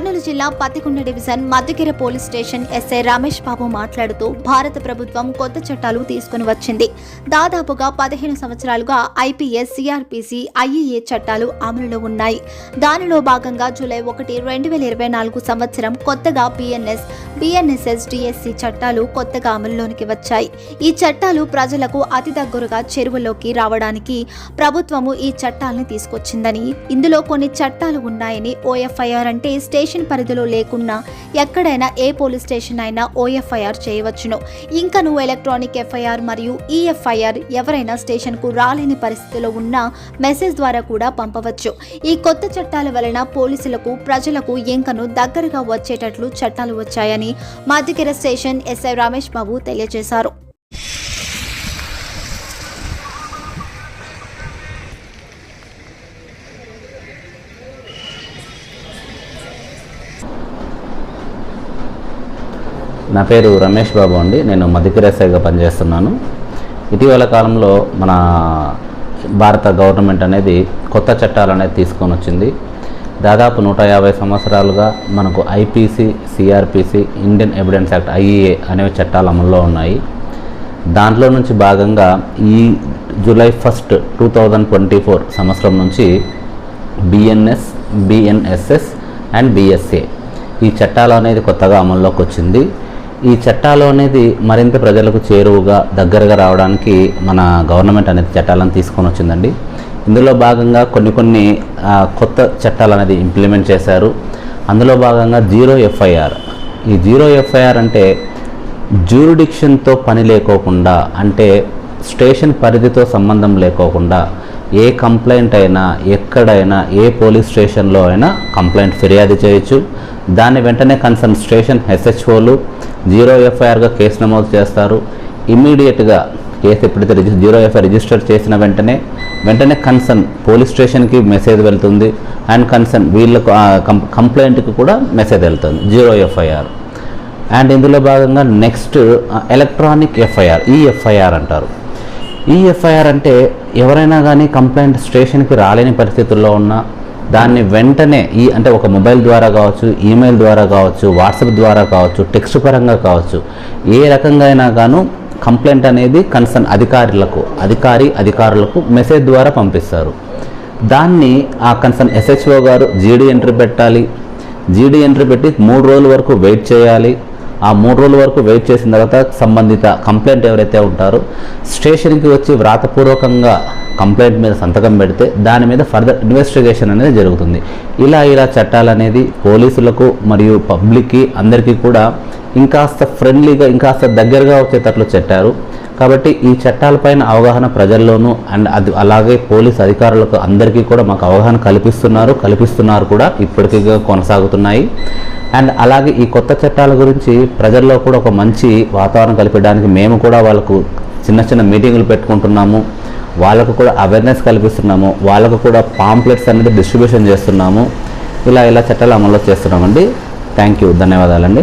కర్నూలు జిల్లా Pattikonda division Madhyagiri police station SI Ramesh Babu మాట్లాడుతూ భారత ప్రభుత్వం కొత్త చట్టాలు తీసుకుని వచ్చింది. దాదాపుగా 15 సంవత్సరాలుగా ఐపీఎస్, సిఆర్పిసి, ఐఏఏ చట్టాలు అమలులో ఉన్నాయి. దానిలో భాగంగా జూలై 1, 2024 సంవత్సరం కొత్తగా బిఎన్ఎస్, బిఎన్ఎస్ఎస్, డిఎస్సి చట్టాలు కొత్తగా అమలులోనికి వచ్చాయి. ఈ చట్టాలు ప్రజలకు అతి దగ్గరగా చెరువులోకి రావడానికి ప్రభుత్వము ఈ చట్టాలను తీసుకొచ్చిందని, ఇందులో కొన్ని చట్టాలు ఉన్నాయని, ఓఎఫ్ఐఆర్ అంటే స్టేషన్ పరిధిలో లేకున్నా ఎక్కడైనా ఏ పోలీస్ స్టేషన్ అయినా ఓఎఫ్ఐఆర్ చేయవచ్చును. ఇంకను ఎలక్ట్రానిక్ ఎఫ్ఐఆర్ మరియు ఈఎఫ్ఐఆర్ ఎవరైనా స్టేషన్కు రాలేని పరిస్థితిలో ఉన్న మెసేజ్ ద్వారా కూడా పంపవచ్చు. ఈ కొత్త చట్టాల వలన పోలీసులకు, ప్రజలకు ఇంకను దగ్గరగా వచ్చేటట్లు చట్టాలు వచ్చాయని మధ్యగిరి స్టేషన్ ఎస్ఐ రమేష్ బాబు తెలియజేశారు. నా పేరు రమేష్ బాబు అండి. నేను మధ్యగిరి ఎస్ఐగా పనిచేస్తున్నాను. ఇటీవల కాలంలో మన భారత గవర్నమెంట్ అనేది కొత్త చట్టాలు అనేది తీసుకొని వచ్చింది. దాదాపు 150 సంవత్సరాలుగా మనకు IPC, CrPC, Indian evidence act, IAA అనేవి చట్టాలు అమల్లో ఉన్నాయి. దాంట్లో నుంచి భాగంగా ఈ జూలై 1, 2024 సంవత్సరం నుంచి బిఎన్ఎస్, బిఎన్ఎస్ఎస్ అండ్ బిఎస్ఏ ఈ చట్టాలు అనేది కొత్తగా అమల్లోకి వచ్చింది. ఈ చట్టాలు అనేది మరింత ప్రజలకు చేరువుగా, దగ్గరగా రావడానికి మన గవర్నమెంట్ అనేది చట్టాలను తీసుకొని వచ్చిందండి. ఇందులో భాగంగా కొన్ని కొత్త చట్టాలు అనేది ఇంప్లిమెంట్ చేశారు. అందులో భాగంగా జీరో ఎఫ్ఐఆర్. ఈ జీరో ఎఫ్ఐఆర్ అంటే జ్యూరిడిక్షన్తో పని లేకోకుండా, అంటే స్టేషన్ పరిధితో సంబంధం లేకోకుండా ఏ కంప్లైంట్ అయినా, ఎక్కడైనా, ఏ పోలీస్ స్టేషన్లో అయినా కంప్లైంట్ ఫిర్యాదు చేయొచ్చు. దాన్ని వెంటనే కన్సర్న్ స్టేషన్ హెచ్ఓలు జీరో ఎఫ్ఐఆర్గా కేసు నమోదు చేస్తారు. ఇమ్మీడియట్గా కేసు ఎప్పుడైతే జీరో ఎఫ్ఐఆర్ రిజిస్టర్ చేసిన వెంటనే కన్సర్న్ పోలీస్ స్టేషన్కి మెసేజ్ వెళ్తుంది అండ్ కన్సర్న్ వీళ్ళకు కంప్లైంట్కి కూడా మెసేజ్ వెళ్తుంది, జీరో ఎఫ్ఐఆర్. అండ్ ఇందులో భాగంగా నెక్స్ట్ ఎలక్ట్రానిక్ ఎఫ్ఐఆర్, ఈఎఫ్ఐఆర్ అంటారు. ఈఎఫ్ఐఆర్ అంటే ఎవరైనా కానీ కంప్లైంట్ స్టేషన్కి రాలేని పరిస్థితుల్లో ఉన్న దాన్ని వెంటనే అంటే ఒక మొబైల్ ద్వారా కావచ్చు, ఈమెయిల్ ద్వారా కావచ్చు, వాట్సాప్ ద్వారా కావచ్చు, టెక్స్ట్ పరంగా కావచ్చు, ఏ రకంగా అయినా గాను కంప్లైంట్ అనేది కన్సర్న్ అధికారులకు మెసేజ్ ద్వారా పంపిస్తారు. దాన్ని ఆ కన్సర్న్ ఎస్హెచ్ఓ గారు జీడీ ఎంట్రీ పెట్టాలి. జీడీ ఎంట్రీ పెట్టి 3 రోజుల వరకు వెయిట్ చేయాలి. ఆ 3 రోజుల వరకు వెయిట్ చేసిన తర్వాత సంబంధిత కంప్లైంట్ ఎవరైతే ఉంటారో స్టేషన్కి వచ్చి వ్రాతపూర్వకంగా కంప్లైంట్ మీద సంతకం పెడితే దాని మీద ఫర్దర్ ఇన్వెస్టిగేషన్ అనేది జరుగుతుంది. ఇలా చట్టాలు అనేది పోలీసులకు మరియు పబ్లిక్కి అందరికీ కూడా ఇంకాస్త ఫ్రెండ్లీగా, ఇంకాస్త దగ్గరగా వచ్చేటట్లు చెప్పారు. కాబట్టి ఈ చట్టాలపైన అవగాహన ప్రజల్లోనూ అండ్ అలాగే పోలీస్ అధికారులకు అందరికీ కూడా మాకు అవగాహన కల్పిస్తున్నారు కూడా, ఇప్పటికీ కొనసాగుతున్నాయి. అండ్ అలాగే ఈ కొత్త చట్టాల గురించి ప్రజల్లో కూడా ఒక మంచి వాతావరణం కల్పించడానికి మేము కూడా వాళ్ళకు చిన్న మీటింగులు పెట్టుకుంటున్నాము. వాళ్ళకు కూడా అవేర్నెస్ కల్పిస్తున్నాము. వాళ్ళకు కూడా పాంప్లెట్స్ అనేది డిస్ట్రిబ్యూషన్ చేస్తున్నాము. ఇలా చట్టాలు అమలు చేస్తున్నామండి. థ్యాంక్ యూ, ధన్యవాదాలండి.